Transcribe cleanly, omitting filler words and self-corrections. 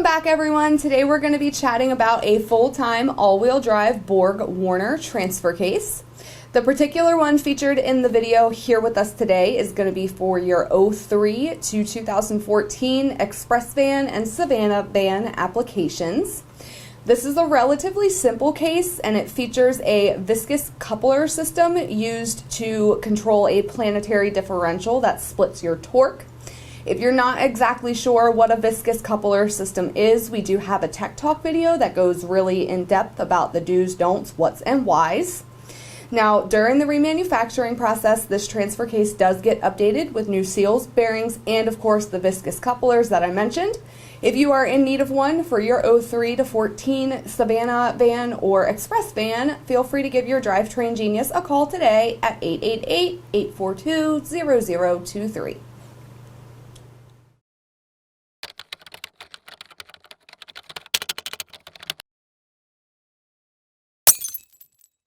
back, everyone. Today we're going to be chatting about a full-time all-wheel drive Borg Warner transfer case. The particular one featured in the video here with us today is going to be for your 03 to 2014 Express van and Savannah van applications. This is a relatively simple case, and it features a viscous coupler system used to control a planetary differential that splits your torque. If you're not exactly sure what a viscous coupler system is, we do have a Tech Talk video that goes really in depth about the do's, don'ts, what's, and why's. Now, during the remanufacturing process, this transfer case does get updated with new seals, bearings, and of course the viscous couplers that I mentioned. If you are in need of one for your 03 to 14 Savannah van or Express van, feel free to give your drivetrain genius a call today at 888-842-0023.